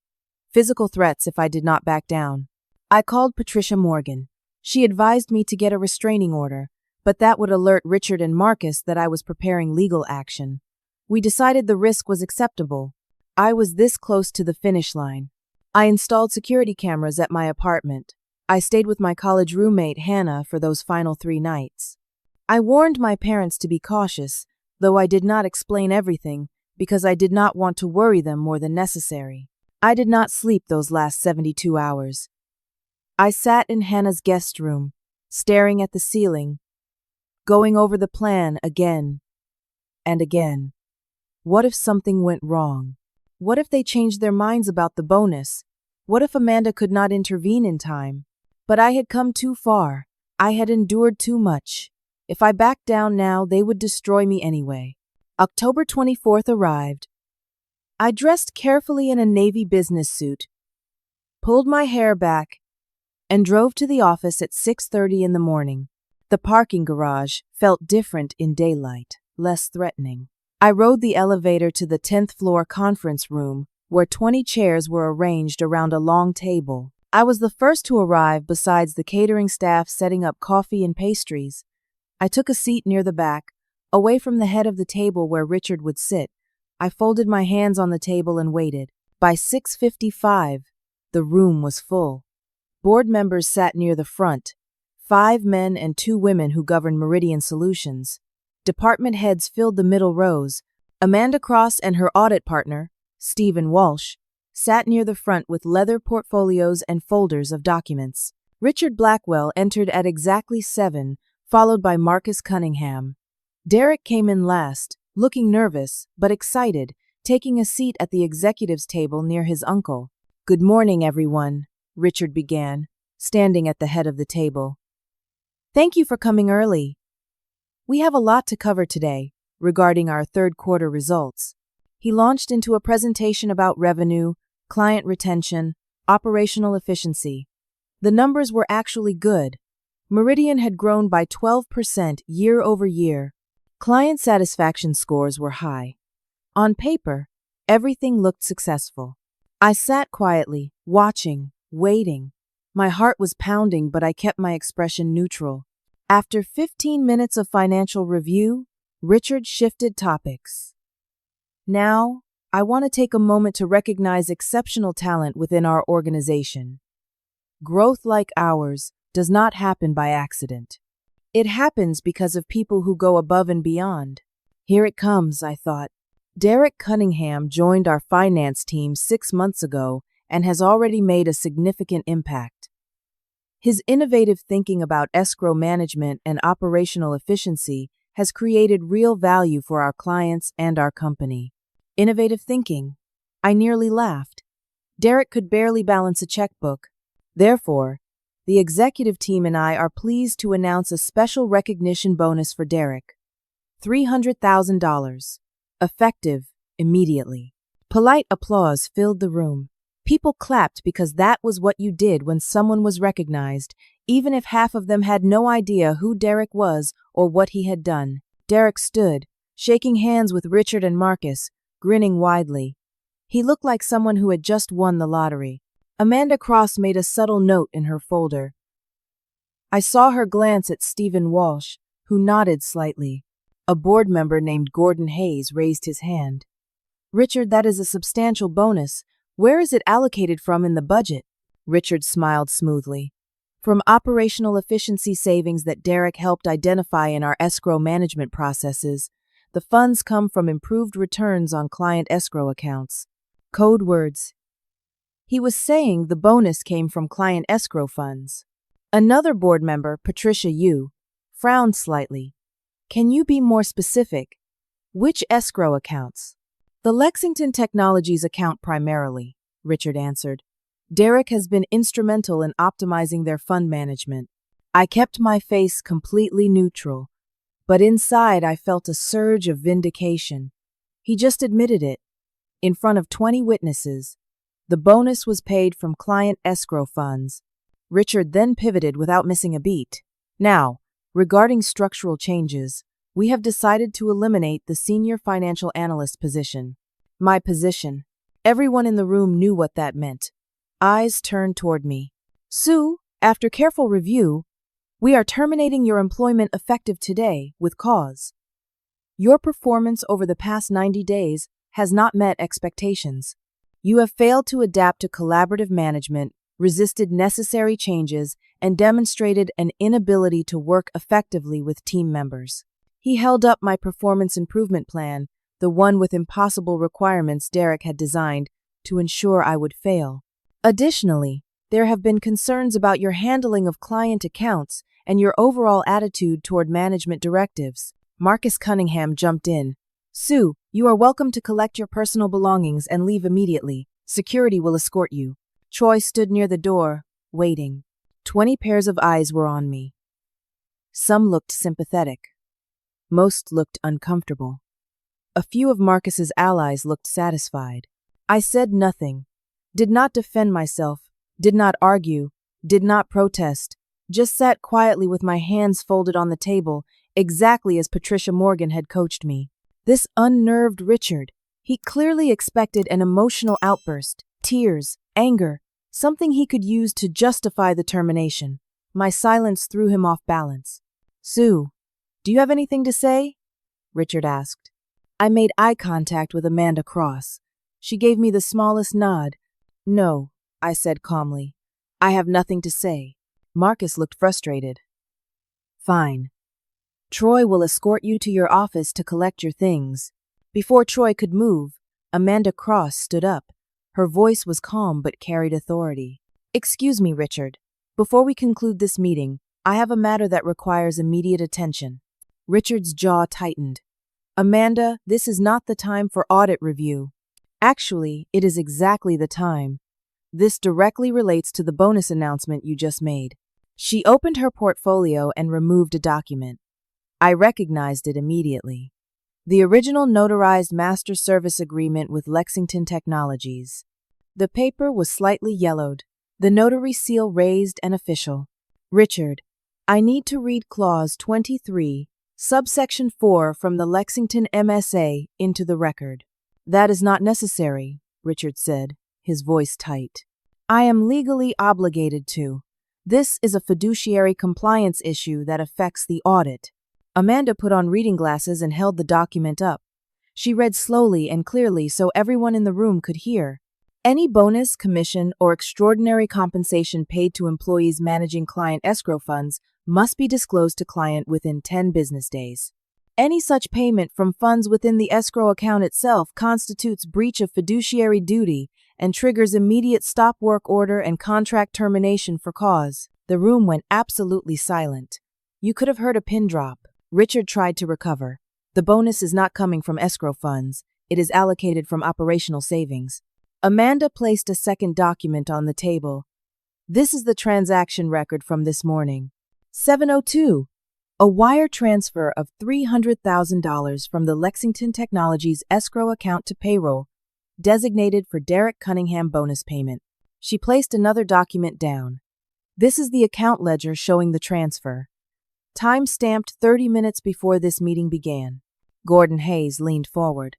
physical threats if I did not back down. I called Patricia Morgan. She advised me to get a restraining order, but that would alert Richard and Marcus that I was preparing legal action. We decided the risk was acceptable. I was this close to the finish line. I installed security cameras at my apartment. I stayed with my college roommate, Hannah, for those final 3 nights. I warned my parents to be cautious, though I did not explain everything because I did not want to worry them more than necessary. I did not sleep those last 72 hours. I sat in Hannah's guest room, staring at the ceiling, going over the plan again and again. What if something went wrong? What if they changed their minds about the bonus? What if Amanda could not intervene in time? But I had come too far. I had endured too much. If I backed down now, they would destroy me anyway. October 24th arrived. I dressed carefully in a navy business suit, pulled my hair back, and drove to the office at 6:30 in the morning. The parking garage felt different in daylight, less threatening. I rode the elevator to the 10th floor conference room, where 20 chairs were arranged around a long table. I was the first to arrive besides the catering staff setting up coffee and pastries. I took a seat near the back, away from the head of the table where Richard would sit. I folded my hands on the table and waited. By 6:55, the room was full. Board members sat near the front, 5 men and 2 women who governed Meridian Solutions. Department heads filled the middle rows. Amanda Cross and her audit partner, Stephen Walsh, sat near the front with leather portfolios and folders of documents. Richard Blackwell entered at exactly 7, followed by Marcus Cunningham. Derek came in last, looking nervous, but excited, taking a seat at the executives' table near his uncle. "Good morning, everyone," Richard began, standing at the head of the table. "Thank you for coming early. We have a lot to cover today regarding our third quarter results." He launched into a presentation about revenue, client retention, operational efficiency. The numbers were actually good. Meridian had grown by 12% year over year. Client satisfaction scores were high. On paper, everything looked successful. I sat quietly, watching, waiting. My heart was pounding, but I kept my expression neutral. After 15 minutes of financial review, Richard shifted topics. "Now, I want to take a moment to recognize exceptional talent within our organization. Growth like ours does not happen by accident. It happens because of people who go above and beyond." Here it comes, I thought. Derek Cunningham joined our finance team 6 months ago and has already made a significant impact. His innovative thinking about escrow management and operational efficiency has created real value for our clients and our company. Innovative thinking. I nearly laughed. Derek could barely balance a checkbook. Therefore, the executive team and I are pleased to announce a special recognition bonus for Derek. $300,000. Effective immediately. Polite applause filled the room. People clapped because that was what you did when someone was recognized, even if half of them had no idea who Derek was or what he had done. Derek stood, shaking hands with Richard and Marcus, grinning widely. He looked like someone who had just won the lottery. Amanda Cross made a subtle note in her folder. I saw her glance at Stephen Walsh, who nodded slightly. A board member named Gordon Hayes raised his hand. "Richard, that is a substantial bonus. Where is it allocated from in the budget?" Richard smiled smoothly. "From operational efficiency savings that Derek helped identify in our escrow management processes. The funds come from improved returns on client escrow accounts." Code words. He was saying the bonus came from client escrow funds. Another board member, Patricia Yu, frowned slightly. "Can you be more specific? Which escrow accounts?" "The Lexington Technologies account primarily," Richard answered. "Derek has been instrumental in optimizing their fund management." I kept my face completely neutral, but inside I felt a surge of vindication. He just admitted it. In front of 20 witnesses, the bonus was paid from client escrow funds. Richard then pivoted without missing a beat. "Now, regarding structural changes, we have decided to eliminate the senior financial analyst position." My position. Everyone in the room knew what that meant. Eyes turned toward me. "Sue, after careful review, we are terminating your employment effective today with cause. Your performance over the past 90 days has not met expectations. You have failed to adapt to collaborative management, resisted necessary changes, and demonstrated an inability to work effectively with team members." He held up my performance improvement plan, the one with impossible requirements Derek had designed to ensure I would fail. "Additionally, there have been concerns about your handling of client accounts and your overall attitude toward management directives." Marcus Cunningham jumped in. "Sue, you are welcome to collect your personal belongings and leave immediately. Security will escort you." Troy stood near the door, waiting. 20 pairs of eyes were on me. Some looked sympathetic. Most looked uncomfortable. A few of Marcus's allies looked satisfied. I said nothing, did not defend myself, did not argue, did not protest, just sat quietly with my hands folded on the table, exactly as Patricia Morgan had coached me. This unnerved Richard. He clearly expected an emotional outburst, tears, anger, something he could use to justify the termination. My silence threw him off balance. Sue, do you have anything to say? Richard asked. I made eye contact with Amanda Cross. She gave me the smallest nod. No, I said calmly. I have nothing to say. Marcus looked frustrated. Fine. Troy will escort you to your office to collect your things. Before Troy could move, Amanda Cross stood up. Her voice was calm but carried authority. Excuse me, Richard. Before we conclude this meeting, I have a matter that requires immediate attention. Richard's jaw tightened. Amanda, this is not the time for audit review. Actually, it is exactly the time. This directly relates to the bonus announcement you just made. She opened her portfolio and removed a document. I recognized it immediately. The original notarized master service agreement with Lexington Technologies. The paper was slightly yellowed, the notary seal raised and official. Richard, I need to read Clause 23, Subsection 4 from the Lexington MSA into the record. That is not necessary, Richard said, his voice tight. I am legally obligated to. This is a fiduciary compliance issue that affects the audit. Amanda put on reading glasses and held the document up. She read slowly and clearly so everyone in the room could hear. Any bonus, commission, or extraordinary compensation paid to employees managing client escrow funds must be disclosed to client within 10 business days. Any such payment from funds within the escrow account itself constitutes breach of fiduciary duty and triggers immediate stop work order and contract termination for cause. The room went absolutely silent. You could have heard a pin drop. Richard tried to recover. The bonus is not coming from escrow funds. It is allocated from operational savings. Amanda placed a second document on the table. This is the transaction record from this morning. 7:02. A wire transfer of $300,000 from the Lexington Technologies escrow account to payroll, designated for Derek Cunningham bonus payment. She placed another document down. This is the account ledger showing the transfer. Time stamped 30 minutes before this meeting began. Gordon Hayes leaned forward.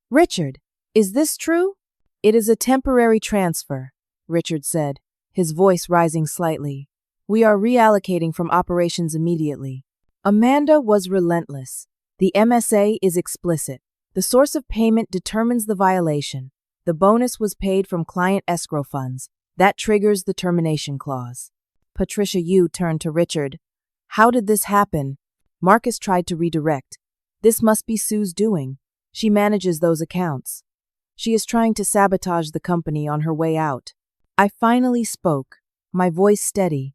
Richard, is this true? It is a temporary transfer, Richard said, his voice rising slightly. We are reallocating from operations immediately. Amanda was relentless. The MSA is explicit. The source of payment determines the violation. The bonus was paid from client escrow funds. That triggers the termination clause. Patricia Yu turned to Richard. How did this happen? Marcus tried to redirect. This must be Sue's doing. She manages those accounts. She is trying to sabotage the company on her way out. I finally spoke, my voice steady.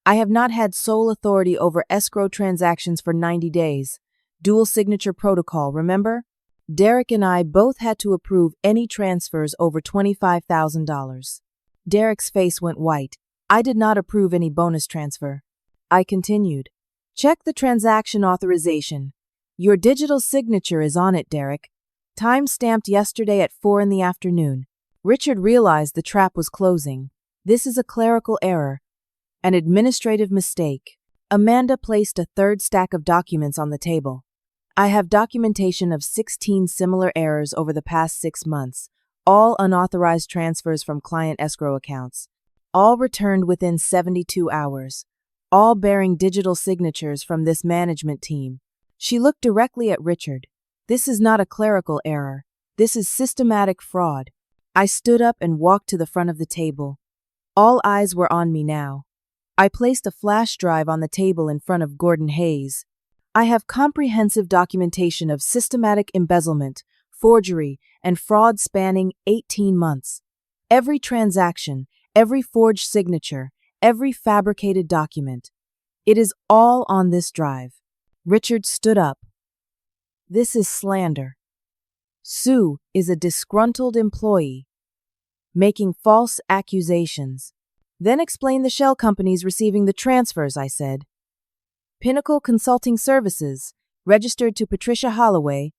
I have not had sole authority over escrow transactions for 90 days. Dual signature protocol, remember? Derek and I both had to approve any transfers over $25,000. Derek's face went white. I did not approve any bonus transfer. I continued. Check the transaction authorization. Your digital signature is on it, Derek. Time stamped yesterday at 4 in the afternoon. Richard realized the trap was closing. This is a clerical error. An administrative mistake. Amanda placed a third stack of documents on the table. I have documentation of 16 similar errors over the past 6 months, all unauthorized transfers from client escrow accounts, all returned within 72 hours, all bearing digital signatures from this management team. She looked directly at Richard. This is not a clerical error. This is systematic fraud. I stood up and walked to the front of the table. All eyes were on me now. I placed a flash drive on the table in front of Gordon Hayes. I have comprehensive documentation of systematic embezzlement, forgery, and fraud spanning 18 months. Every transaction, every forged signature, every fabricated document. It is all on this drive. Richard stood up. This is slander. Sue is a disgruntled employee, making false accusations. Then explain the shell companies receiving the transfers, I said. Pinnacle Consulting Services, registered to Patricia Holloway,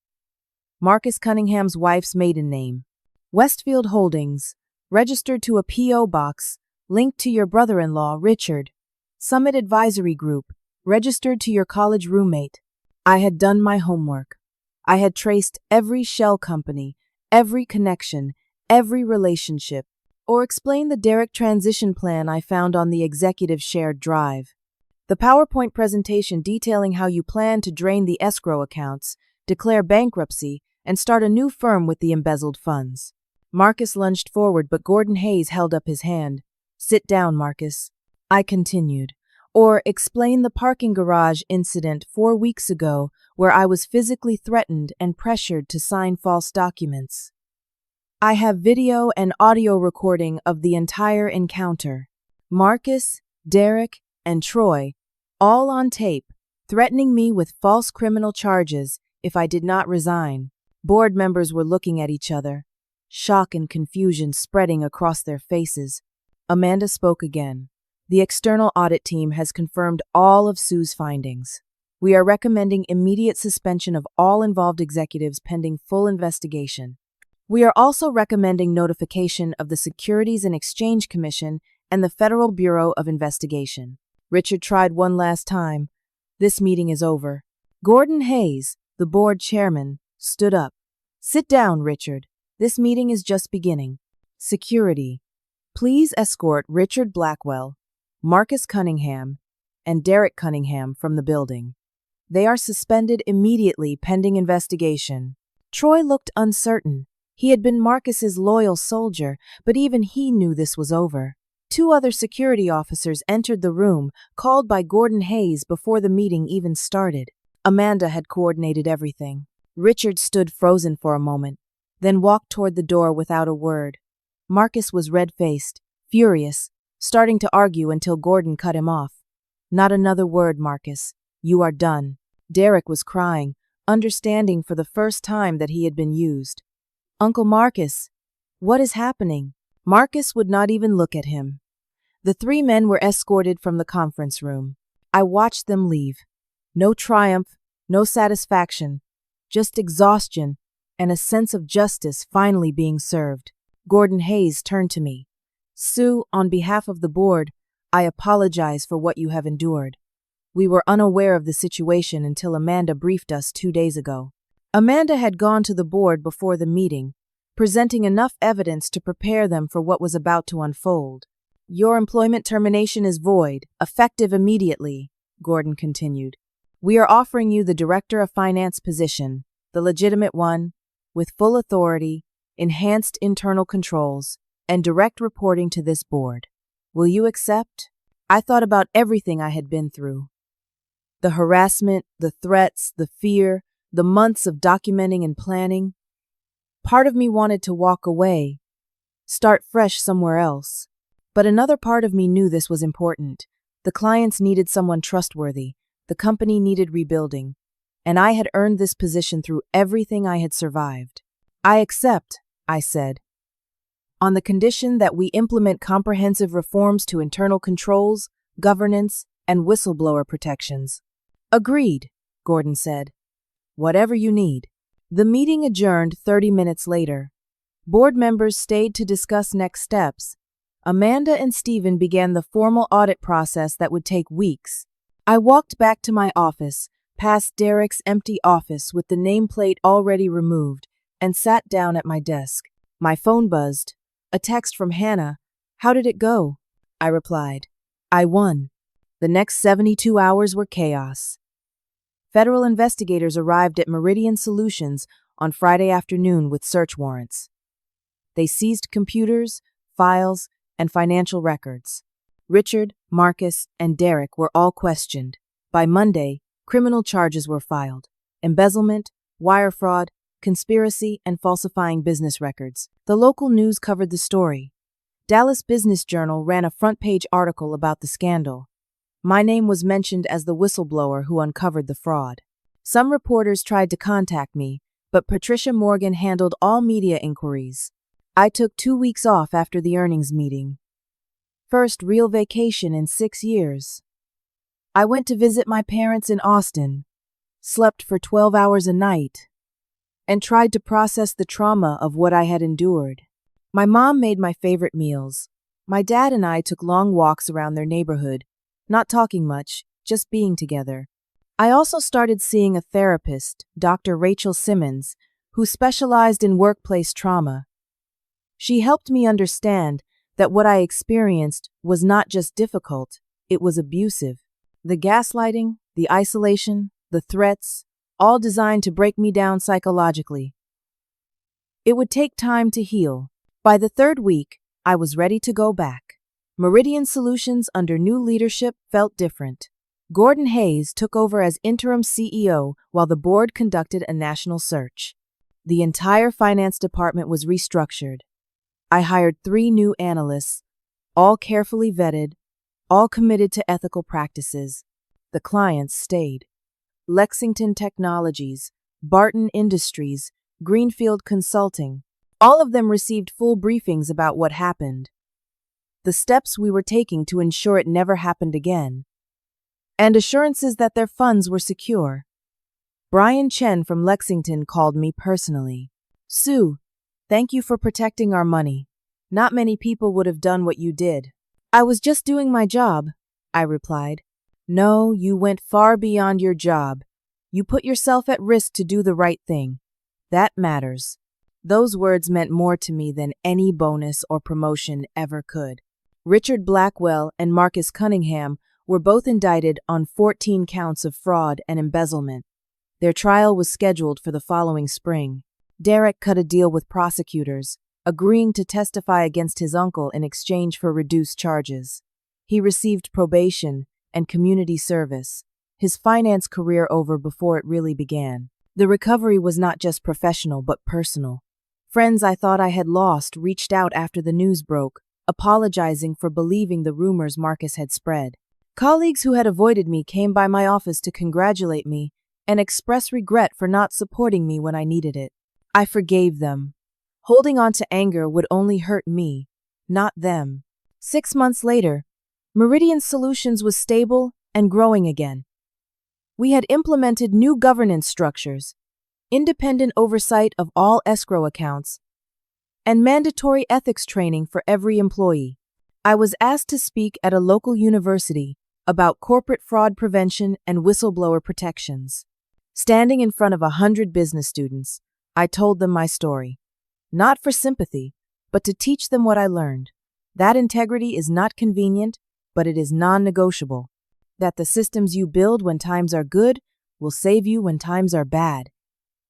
Marcus Cunningham's wife's maiden name. Westfield Holdings, registered to a P.O. box, linked to your brother-in-law, Richard. Summit Advisory Group, registered to your college roommate. I had done my homework. I had traced every shell company, every connection, every relationship. or explain the Derek transition plan I found on the executive shared drive. The PowerPoint presentation detailing how you plan to drain the escrow accounts, declare bankruptcy, and start a new firm with the embezzled funds. Marcus lunged forward, but Gordon Hayes held up his hand. Sit down, Marcus. I continued. Or explain the parking garage incident 4 weeks ago where I was physically threatened and pressured to sign false documents. I have video and audio recording of the entire encounter. Marcus, Derek, and Troy, all on tape, threatening me with false criminal charges if I did not resign. Board members were looking at each other, shock and confusion spreading across their faces. Amanda spoke again. The external audit team has confirmed all of Sue's findings. We are recommending immediate suspension of all involved executives pending full investigation. We are also recommending notification of the Securities and Exchange Commission and the Federal Bureau of Investigation. Richard tried one last time. This meeting is over. Gordon Hayes, the board chairman, stood up. Sit down, Richard. This meeting is just beginning. Security. Please escort Richard Blackwell, Marcus Cunningham, and Derek Cunningham from the building. They are suspended immediately pending investigation. Troy looked uncertain. He had been Marcus's loyal soldier, but even he knew this was over. 2 other security officers entered the room, called by Gordon Hayes before the meeting even started. Amanda had coordinated everything. Richard stood frozen for a moment, then walked toward the door without a word. Marcus was red-faced, furious, starting to argue until Gordon cut him off. Not another word, Marcus. You are done. Derek was crying, understanding for the first time that he had been used. Uncle Marcus, what is happening? Marcus would not even look at him. The 3 men were escorted from the conference room. I watched them leave. No triumph, no satisfaction, just exhaustion and a sense of justice finally being served. Gordon Hayes turned to me. Sue, on behalf of the board, I apologize for what you have endured. We were unaware of the situation until Amanda briefed us 2 days ago. Amanda had gone to the board before the meeting, presenting enough evidence to prepare them for what was about to unfold. Your employment termination is void, effective immediately, Gordon continued. We are offering you the Director of Finance position, the legitimate one, with full authority, enhanced internal controls, and direct reporting to this board. Will you accept? I thought about everything I had been through. The harassment, the threats, the fear, the months of documenting and planning. Part of me wanted to walk away, start fresh somewhere else. But another part of me knew this was important. The clients needed someone trustworthy. The company needed rebuilding. And I had earned this position through everything I had survived. I accept, I said, on the condition that we implement comprehensive reforms to internal controls, governance, and whistleblower protections. Agreed, Gordon said. Whatever you need. The meeting adjourned 30 minutes later. Board members stayed to discuss next steps. Amanda and Stephen began the formal audit process that would take weeks. I walked back to my office, past Derek's empty office with the nameplate already removed, and sat down at my desk. My phone buzzed. A text from Hannah. How did it go? I replied. I won. The next 72 hours were chaos. Federal investigators arrived at Meridian Solutions on Friday afternoon with search warrants. They seized computers, files, and financial records. Richard, Marcus, and Derek were all questioned. By Monday, criminal charges were filed: embezzlement, wire fraud, conspiracy, and falsifying business records. The local news covered the story. Dallas Business Journal ran a front-page article about the scandal. My name was mentioned as the whistleblower who uncovered the fraud. Some reporters tried to contact me, but Patricia Morgan handled all media inquiries. I took 2 weeks off after the earnings meeting. First real vacation in 6 years. I went to visit my parents in Austin, slept for 12 hours a night, and tried to process the trauma of what I had endured. My mom made my favorite meals. My dad and I took long walks around their neighborhood, not talking much, just being together. I also started seeing a therapist, Dr. Rachel Simmons, who specialized in workplace trauma. She helped me understand that what I experienced was not just difficult, it was abusive. The gaslighting, the isolation, the threats, all designed to break me down psychologically. It would take time to heal. By the third week, I was ready to go back. Meridian Solutions under new leadership felt different. Gordon Hayes took over as interim CEO while the board conducted a national search. The entire finance department was restructured. I hired 3 new analysts, all carefully vetted, all committed to ethical practices. The clients stayed. Lexington Technologies, Barton Industries, Greenfield Consulting. All of them received full briefings about what happened, the steps we were taking to ensure it never happened again, and assurances that their funds were secure. Brian Chen from Lexington called me personally. "Sue, thank you for protecting our money. Not many people would have done what you did." "I was just doing my job," I replied. "No, you went far beyond your job. You put yourself at risk to do the right thing. That matters." Those words meant more to me than any bonus or promotion ever could. Richard Blackwell and Marcus Cunningham were both indicted on 14 counts of fraud and embezzlement. Their trial was scheduled for the following spring. Derek cut a deal with prosecutors, agreeing to testify against his uncle in exchange for reduced charges. He received probation and community service, his finance career over before it really began. The recovery was not just professional but personal. Friends I thought I had lost reached out after the news broke, apologizing for believing the rumors Marcus had spread. Colleagues who had avoided me came by my office to congratulate me and express regret for not supporting me when I needed it. I forgave them. Holding on to anger would only hurt me, not them. 6 months later, Meridian Solutions was stable and growing again. We had implemented new governance structures, independent oversight of all escrow accounts, and mandatory ethics training for every employee. I was asked to speak at a local university about corporate fraud prevention and whistleblower protections. Standing in front of 100 business students, I told them my story. Not for sympathy, but to teach them what I learned. That integrity is not convenient, but it is non-negotiable. That the systems you build when times are good will save you when times are bad.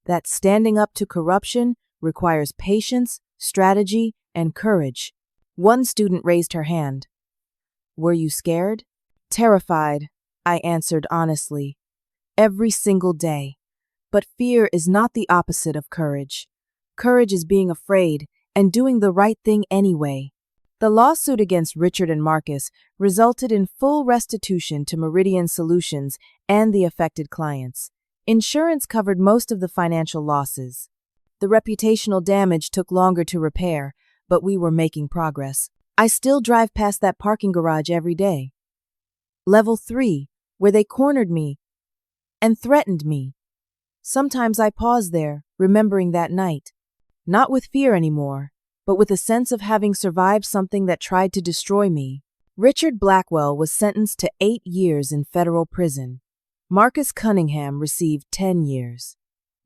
That standing up to corruption requires patience, strategy, and courage. One student raised her hand. "Were you scared?" "Terrified," I answered honestly. "Every single day. But fear is not the opposite of courage. Courage is being afraid and doing the right thing anyway." The lawsuit against Richard and Marcus resulted in full restitution to Meridian Solutions and the affected clients. Insurance covered most of the financial losses. The reputational damage took longer to repair, but we were making progress. I still drive past that parking garage every day. Level 3, where they cornered me and threatened me. Sometimes I pause there, remembering that night. Not with fear anymore, but with a sense of having survived something that tried to destroy me. Richard Blackwell was sentenced to 8 years in federal prison. Marcus Cunningham received 10 years.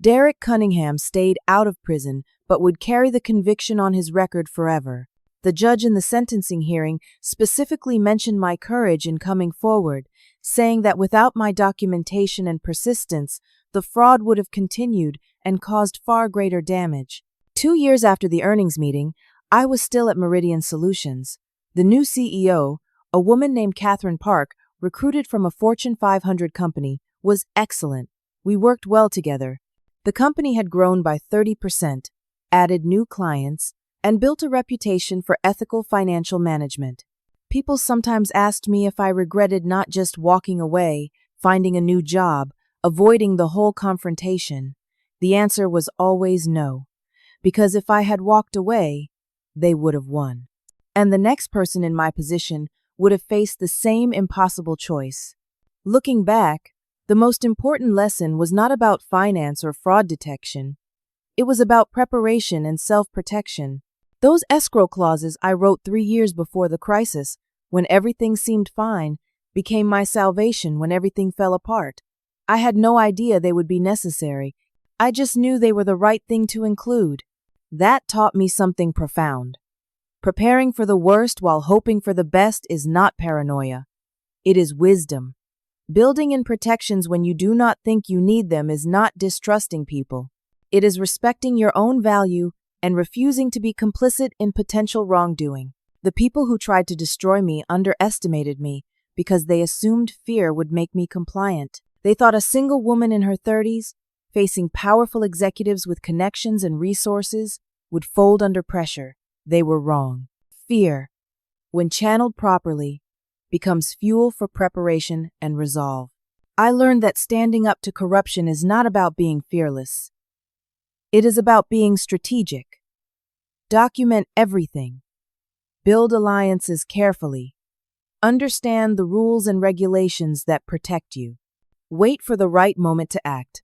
Derek Cunningham stayed out of prison but would carry the conviction on his record forever. The judge in the sentencing hearing specifically mentioned my courage in coming forward, saying that without my documentation and persistence, the fraud would have continued and caused far greater damage. 2 years after the earnings meeting, I was still at Meridian Solutions. The new CEO, a woman named Catherine Park, recruited from a Fortune 500 company, was excellent. We worked well together. The company had grown by 30%, added new clients, and built a reputation for ethical financial management. People sometimes asked me if I regretted not just walking away, finding a new job, avoiding the whole confrontation. The answer was always no, because if I had walked away, they would have won. And the next person in my position would have faced the same impossible choice. Looking back, the most important lesson was not about finance or fraud detection. It was about preparation and self-protection. Those escrow clauses I wrote 3 years before the crisis, when everything seemed fine, became my salvation when everything fell apart. I had no idea they would be necessary. I just knew they were the right thing to include. That taught me something profound. Preparing for the worst while hoping for the best is not paranoia. It is wisdom. Building in protections when you do not think you need them is not distrusting people. It is respecting your own value and refusing to be complicit in potential wrongdoing. The people who tried to destroy me underestimated me because they assumed fear would make me compliant. They thought a single woman in her 30s, facing powerful executives with connections and resources, would fold under pressure. They were wrong. Fear, when channeled properly, becomes fuel for preparation and resolve. I learned that standing up to corruption is not about being fearless. It is about being strategic. Document everything. Build alliances carefully. Understand the rules and regulations that protect you. Wait for the right moment to act.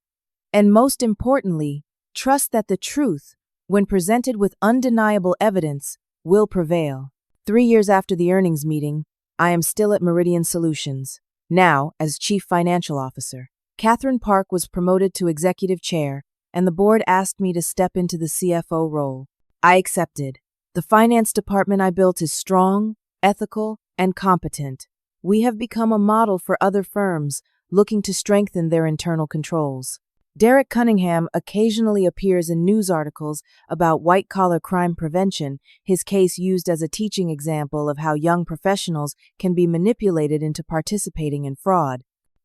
And most importantly, trust that the truth, when presented with undeniable evidence, will prevail. 3 years after the earnings meeting, I am still at Meridian Solutions, now as Chief Financial Officer. Catherine Park was promoted to Executive Chair, and the board asked me to step into the CFO role. I accepted. The finance department I built is strong, ethical, and competent. We have become a model for other firms looking to strengthen their internal controls. Derek Cunningham occasionally appears in news articles about white-collar crime prevention, his case used as a teaching example of how young professionals can be manipulated into participating in fraud.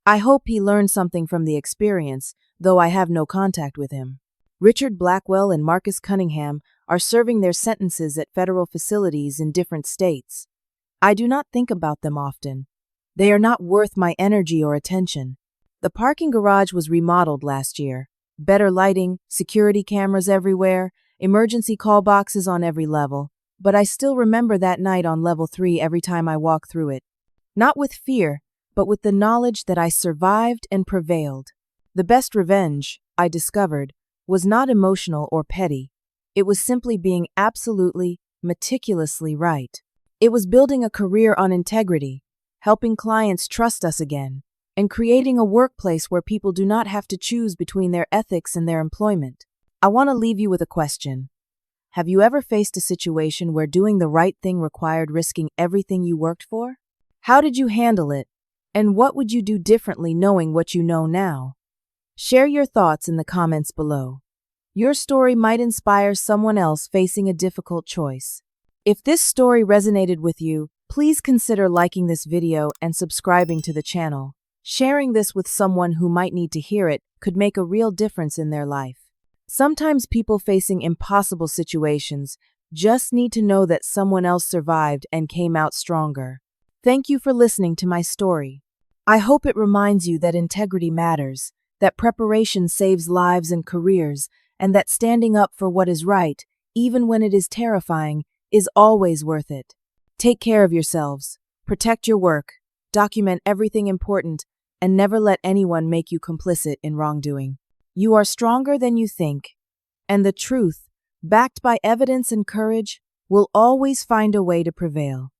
I hope he learned something from the experience, though I have no contact with him. Richard Blackwell and Marcus Cunningham are serving their sentences at federal facilities in different states. I do not think about them often. They are not worth my energy or attention. The parking garage was remodeled last year. Better lighting, security cameras everywhere, emergency call boxes on every level. But I still remember that night on level 3 every time I walk through it. Not with fear, but with the knowledge that I survived and prevailed. The best revenge, I discovered, was not emotional or petty. It was simply being absolutely, meticulously right. It was building a career on integrity, helping clients trust us again, and creating a workplace where people do not have to choose between their ethics and their employment. I want to leave you with a question. Have you ever faced a situation where doing the right thing required risking everything you worked for? How did you handle it? And what would you do differently knowing what you know now? Share your thoughts in the comments below. Your story might inspire someone else facing a difficult choice. If this story resonated with you, please consider liking this video and subscribing to the channel. Sharing this with someone who might need to hear it could make a real difference in their life. Sometimes people facing impossible situations just need to know that someone else survived and came out stronger. Thank you for listening to my story. I hope it reminds you that integrity matters, that preparation saves lives and careers, and that standing up for what is right, even when it is terrifying, is always worth it. Take care of yourselves, protect your work, document everything important, and never let anyone make you complicit in wrongdoing. You are stronger than you think, and the truth, backed by evidence and courage, will always find a way to prevail.